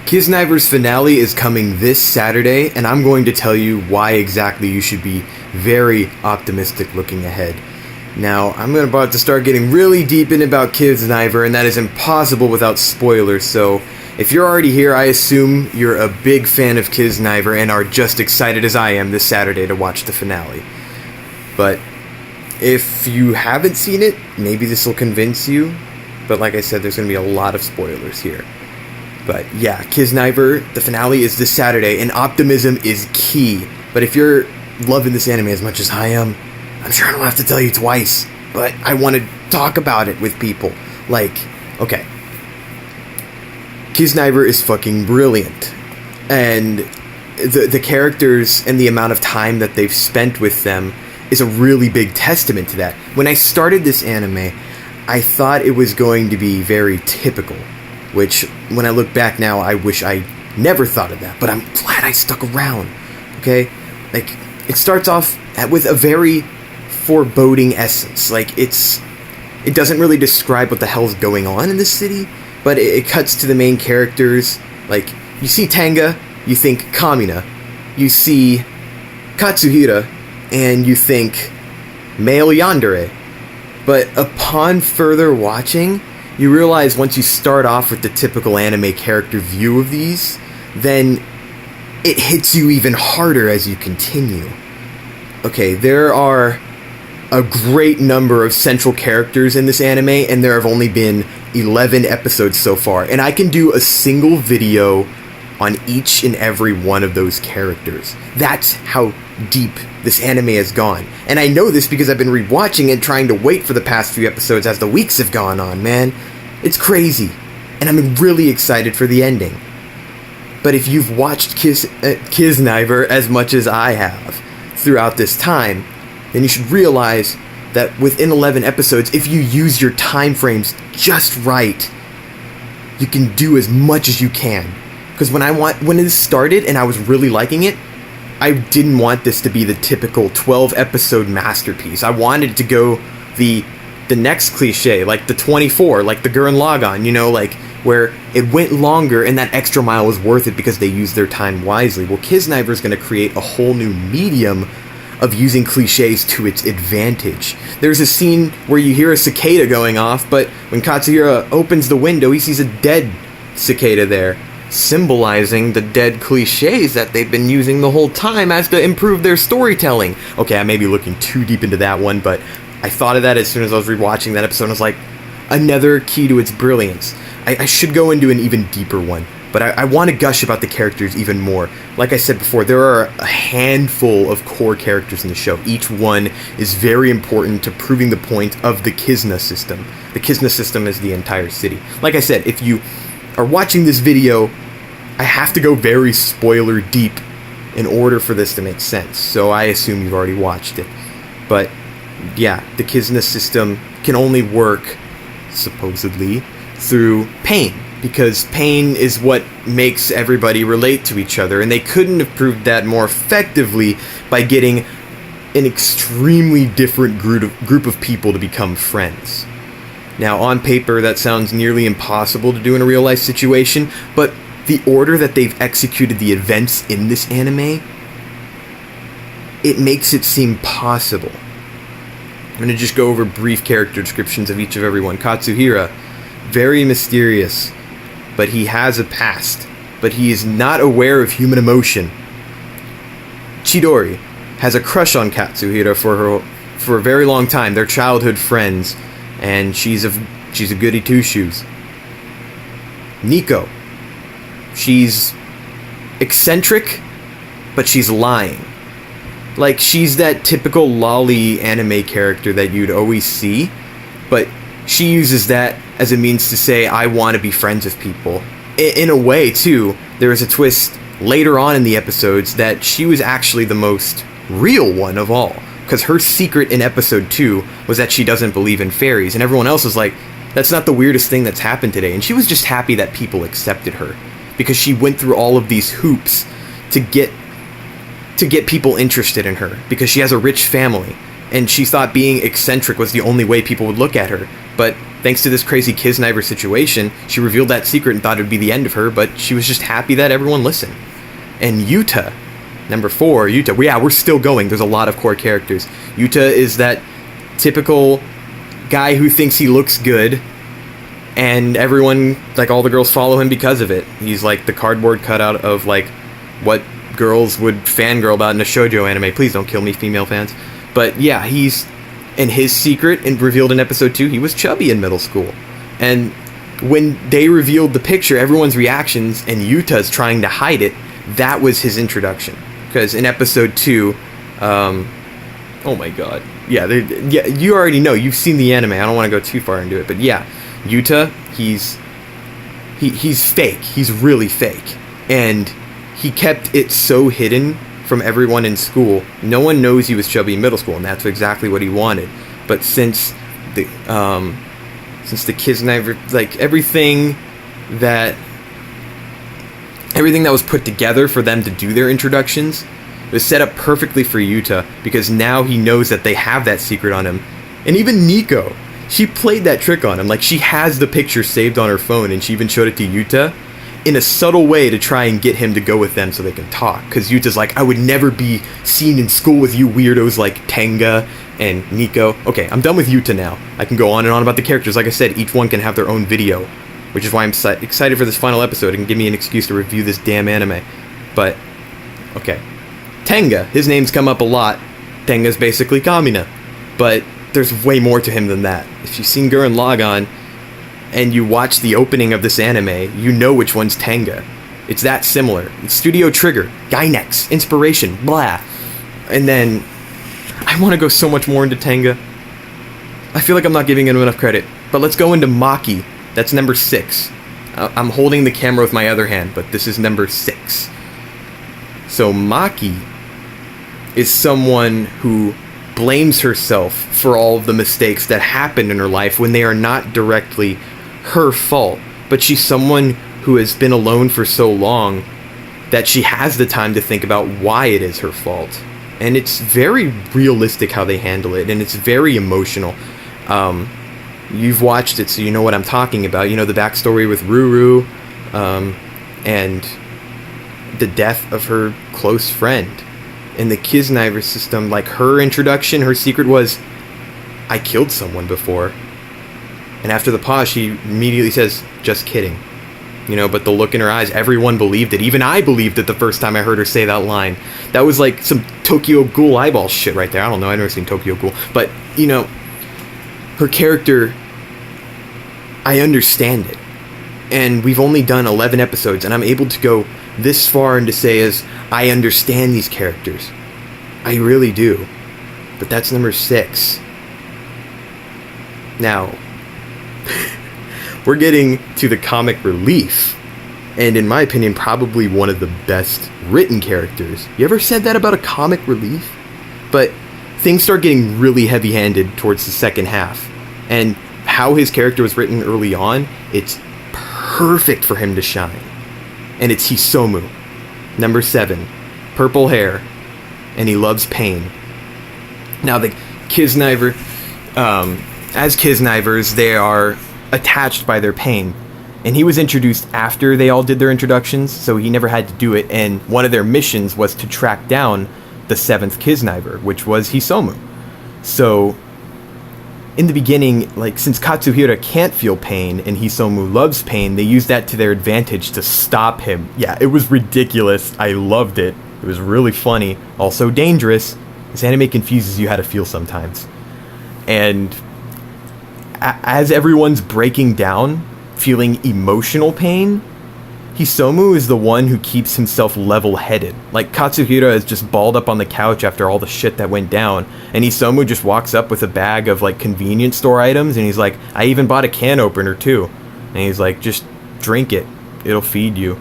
Kiznaiver's finale is coming this Saturday, and I'm going to tell you why exactly you should be very optimistic looking ahead. Now, I'm about to start getting really deep in about Kiznaiver, and that is impossible without spoilers, so if you're already here, I assume you're a big fan of Kiznaiver and are just excited as I am this Saturday to watch the finale. But if you haven't seen it, maybe this will convince you, but like I said, there's going to be a lot of spoilers here. But yeah, Kiznaiver, the finale is this Saturday, and optimism is key. But if you're loving this anime as much as I am, I'm sure I don't have to tell you twice, but I want to talk about it with people. Okay. Kiznaiver is fucking brilliant. And the characters and the amount of time that they've spent with them is a really big testament to that. When I started this anime, I thought it was going to be very typical. Which, when I look back now, I wish I never thought of that. But I'm glad I stuck around, okay? It starts off with a very foreboding essence. It doesn't really describe what the hell's going on in this city, but it cuts to the main characters. You see Tanga, you think Kamina. You see Katsuhira, and you think male yandere. But upon further watching, you realize once you start off with the typical anime character view of these, then it hits you even harder as you continue. Okay, there are a great number of central characters in this anime, and there have only been 11 episodes so far, and I can do a single video on each and every one of those characters. That's how deep this anime has gone. And I know this because I've been rewatching it, trying to wait for the past few episodes as the weeks have gone on, man. It's crazy. And I'm really excited for the ending. But if you've watched Kiznaiver as much as I have throughout this time, then you should realize that within 11 episodes, if you use your time frames just right, you can do as much as you can. Because when it started and I was really liking it, I didn't want this to be the typical 12-episode masterpiece. I wanted it to go the next cliche, like the 24, like the Gurren Lagann, where it went longer and that extra mile was worth it because they used their time wisely. Well, Kiznaiver is going to create a whole new medium of using cliches to its advantage. There's a scene where you hear a cicada going off, but when Katsuhira opens the window, he sees a dead cicada there, symbolizing the dead cliches that they've been using the whole time as to improve their storytelling. Okay, I may be looking too deep into that one, but I thought of that as soon as I was rewatching that episode. I was like, another key to its brilliance. I should go into an even deeper one, but I want to gush about the characters even more. Like I said before, there are a handful of core characters in the show. Each one is very important to proving the point of the Kizna system. The Kizna system is the entire city. Like I said, if you are watching this video, I have to go very spoiler deep in order for this to make sense. So I assume you've already watched it. But yeah, the Kizna system can only work, supposedly, through pain. Because pain is what makes everybody relate to each other. And they couldn't have proved that more effectively by getting an extremely different group of people to become friends. Now, on paper, that sounds nearly impossible to do in a real-life situation, but the order that they've executed the events in this anime, it makes it seem possible. I'm going to just go over brief character descriptions of each of everyone. Katsuhira, very mysterious, but he has a past, but he is not aware of human emotion. Chidori has a crush on Katsuhira for a very long time. They're childhood friends, and she's a goody two-shoes. Nico, she's eccentric, but she's lying. She's that typical lolly anime character that you'd always see, but she uses that as a means to say, I want to be friends with people. In a way, too, there is a twist later on in the episodes that she was actually the most real one of all. Because her secret in episode 2 was that she doesn't believe in fairies, and everyone else was like, that's not the weirdest thing that's happened today. And she was just happy that people accepted her, because she went through all of these hoops to get people interested in her, because she has a rich family, and she thought being eccentric was the only way people would look at her. But thanks to this crazy Kiznaiver situation, she revealed that secret and thought it would be the end of her, but she was just happy that everyone listened. And Yuta, number 4, Yuta. Yeah, we're still going. There's a lot of core characters. Yuta is that typical guy who thinks he looks good, and everyone, like all the girls, follow him because of it. He's like the cardboard cutout of like what girls would fangirl about in a shoujo anime. Please don't kill me, female fans. But yeah, and his secret, and revealed in episode 2, he was chubby in middle school. And when they revealed the picture, everyone's reactions, and Yuta's trying to hide it, that was his introduction. Because in episode 2, oh my god. Yeah, you already know. You've seen the anime. I don't want to go too far into it. But yeah, Yuta, he's fake. He's really fake. And he kept it so hidden from everyone in school. No one knows he was chubby in middle school, and that's exactly what he wanted. But since the Kiznaiver, like everything that was put together for them to do their introductions, was set up perfectly for Yuta, because now he knows that they have that secret on him. And even Nico, she played that trick on him. Like, she has the picture saved on her phone, and she even showed it to Yuta in a subtle way to try and get him to go with them so they can talk. Because Yuta's like, I would never be seen in school with you weirdos like Tenga and Nico. Okay, I'm done with Yuta now. I can go on and on about the characters. Like I said, each one can have their own video, which is why I'm excited for this final episode. It can give me an excuse to review this damn anime. But, okay. Tenga, his name's come up a lot. Tenga's basically Kamina. But there's way more to him than that. If you've seen Gurren Lagann, and you watch the opening of this anime, you know which one's Tenga. It's that similar. It's Studio Trigger, Gynex, Inspiration, blah. And then, I want to go so much more into Tenga. I feel like I'm not giving him enough credit. But let's go into Maki. That's number 6. I'm holding the camera with my other hand, but this is number 6. So Maki is someone who blames herself for all of the mistakes that happened in her life when they are not directly her fault. But she's someone who has been alone for so long that she has the time to think about why it is her fault. And it's very realistic how they handle it, and it's very emotional. You've watched it, so you know what I'm talking about. You know the backstory with Ruru, and the death of her close friend. In the Kiznaiver system, like, her introduction, her secret was, I killed someone before. And after the pause, she immediately says, just kidding. You know, but the look in her eyes, everyone believed it. Even I believed it the first time I heard her say that line. That was like some Tokyo Ghoul eyeball shit right there. I don't know, I've never seen Tokyo Ghoul. But, you know, her character, I understand it. And we've only done 11 episodes, and I'm able to go this far and to say as I understand these characters. I really do. But that's number 6. Now, we're getting to the comic relief, and in my opinion, probably one of the best written characters. You ever said that about a comic relief? But things start getting really heavy-handed towards the second half, and how his character was written early on, it's perfect for him to shine. And it's Hisomu, number 7, purple hair, and he loves pain. Now, the Kiznaiver, as Kiznaivers, they are attached by their pain. And he was introduced after they all did their introductions, so he never had to do it. And one of their missions was to track down the 7th Kiznaiver, which was Hisomu. So, in the beginning, like, since Katsuhira can't feel pain and Hisomu loves pain, they used that to their advantage to stop him. Yeah, it was ridiculous. I loved it. It was really funny. Also dangerous. This anime confuses you how to feel sometimes. And as everyone's breaking down, feeling emotional pain, Hisomu is the one who keeps himself level-headed. Like, Katsuhira is just balled up on the couch after all the shit that went down, and Hisomu just walks up with a bag of, like, convenience store items, and he's like, I even bought a can opener, too. And he's like, just drink it. It'll feed you.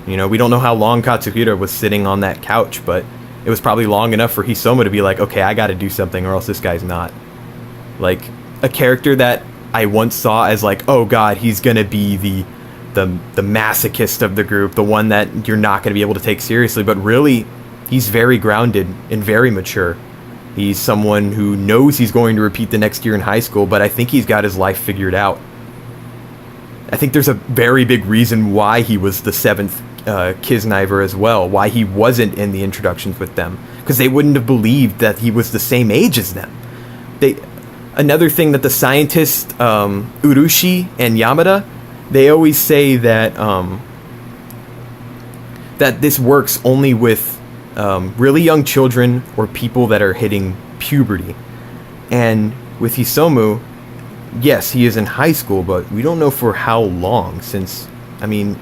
You know, we don't know how long Katsuhira was sitting on that couch, but it was probably long enough for Hisomu to be like, okay, I gotta do something or else this guy's not. Like, a character that I once saw as like, oh god, he's gonna be the masochist of the group, the one that you're not gonna be able to take seriously, but really, he's very grounded and very mature. He's someone who knows he's going to repeat the next year in high school, but I think he's got his life figured out. I think there's a very big reason why he was the 7th Kiznaiver as well, why he wasn't in the introductions with them, because they wouldn't have believed that he was the same age as them. Another thing that the scientists, Urushi and Yamada, they always say that that this works only with really young children or people that are hitting puberty. And with Hisomu, yes, he is in high school, but we don't know for how long, since, I mean,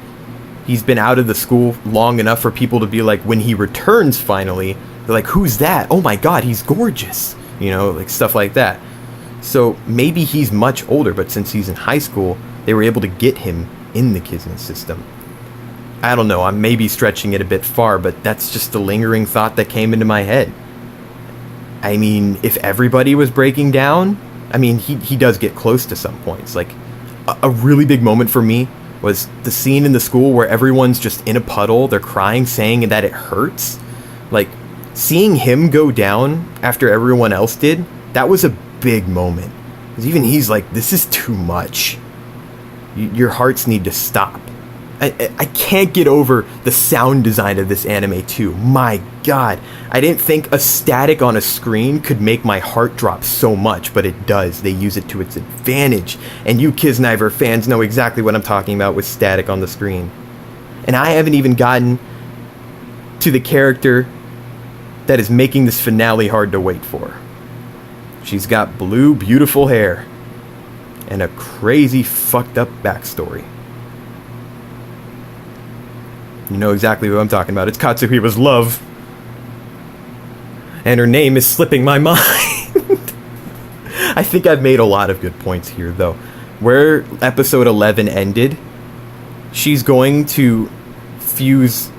he's been out of the school long enough for people to be like, when he returns finally, they're like, who's that? Oh my god, he's gorgeous. You know, like stuff like that. So maybe he's much older, but since he's in high school, they were able to get him in the Kizna system. I don't know, I'm maybe stretching it a bit far, but that's just the lingering thought that came into my head. I mean, if everybody was breaking down, I mean, he does get close to some points. Like, a really big moment for me was the scene in the school where everyone's just in a puddle, they're crying, saying that it hurts. Like, seeing him go down after everyone else did, that was a big moment. Because even he's like, this is too much. Your hearts need to stop. I can't get over the sound design of this anime too. My god. I didn't think a static on a screen could make my heart drop so much, but it does. They use it to its advantage. And you Kiznaiver fans know exactly what I'm talking about with static on the screen. And I haven't even gotten to the character that is making this finale hard to wait for. She's got blue, beautiful hair. And a crazy, fucked up backstory. You know exactly what I'm talking about. It's Katsuhira's love. And her name is slipping my mind. I think I've made a lot of good points here, though. Where episode 11 ended, she's going to fuse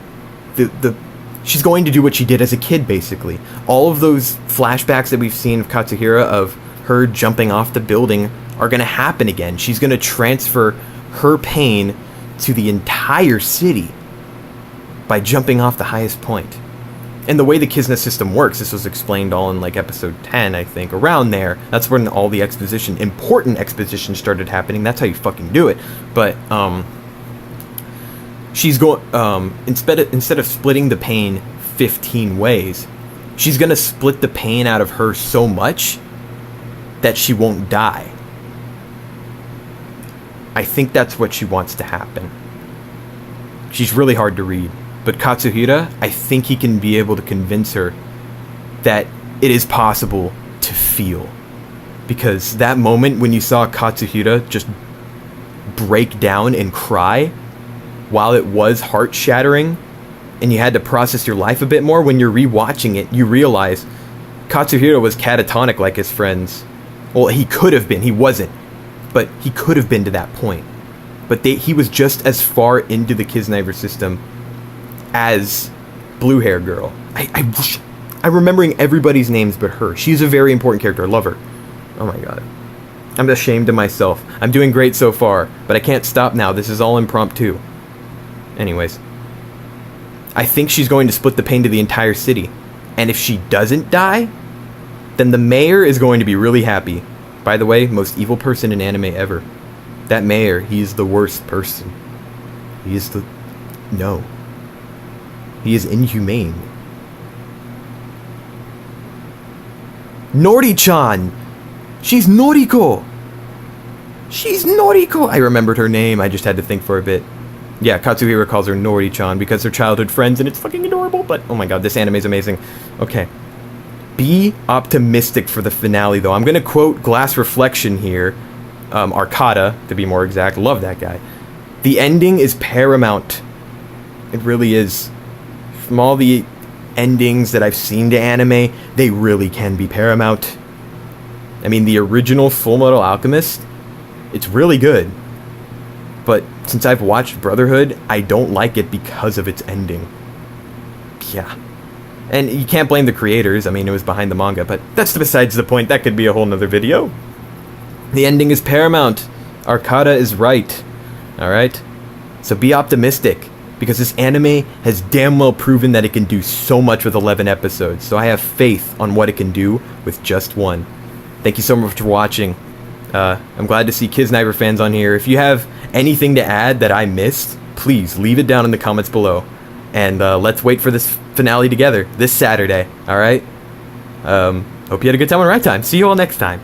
she's going to do what she did as a kid, basically. All of those flashbacks that we've seen of Katsuhira, of her jumping off the building, are going to happen again. She's going to transfer her pain to the entire city by jumping off the highest point. And the way the Kizna system works, this was explained all in like episode 10, I think, around there. That's when all the important exposition started happening. That's how you fucking do it. But she's going instead of splitting the pain 15 ways, she's gonna split the pain out of her so much that she won't die. I think that's what she wants to happen. She's really hard to read. But Katsuhira, I think he can be able to convince her that it is possible to feel. Because that moment when you saw Katsuhira just break down and cry, while it was heart-shattering, and you had to process your life a bit more, when you're rewatching it, you realize Katsuhira was catatonic like his friends. Well, he could have been. He wasn't. But he could have been to that point. But he was just as far into the Kiznaiver system as Blue Hair Girl. I'm remembering everybody's names but her. She's a very important character. I love her. Oh my god. I'm ashamed of myself. I'm doing great so far, but I can't stop now. This is all impromptu. Anyways. I think she's going to split the pain to the entire city. And if she doesn't die, then the mayor is going to be really happy. By the way, most evil person in anime ever. That mayor, he's the worst person. He is the... No. He is inhumane. Nori-chan! She's Noriko! She's Noriko! I remembered her name, I just had to think for a bit. Yeah, Katsuhira calls her Nori-chan because they're childhood friends and it's fucking adorable, but oh my god, this anime is amazing. Okay. Be optimistic for the finale, though. I'm gonna quote Glass Reflection here. Arcada, to be more exact. Love that guy. The ending is paramount. It really is. From all the endings that I've seen to anime, they really can be paramount. I mean, the original Full Metal Alchemist, it's really good. But since I've watched Brotherhood, I don't like it because of its ending. Yeah. And you can't blame the creators. I mean, it was behind the manga, but that's besides the point. That could be a whole nother video. The ending is paramount. Arcada is right. Alright? So be optimistic. because this anime has damn well proven that it can do so much with 11 episodes. So I have faith on what it can do with just one. Thank you so much for watching. I'm glad to see Kiznaiver fans on here. If you have anything to add that I missed, please leave it down in the comments below. And let's wait for this finale together this Saturday. All right? Hope you had a good time on Ride Time. See you all next time.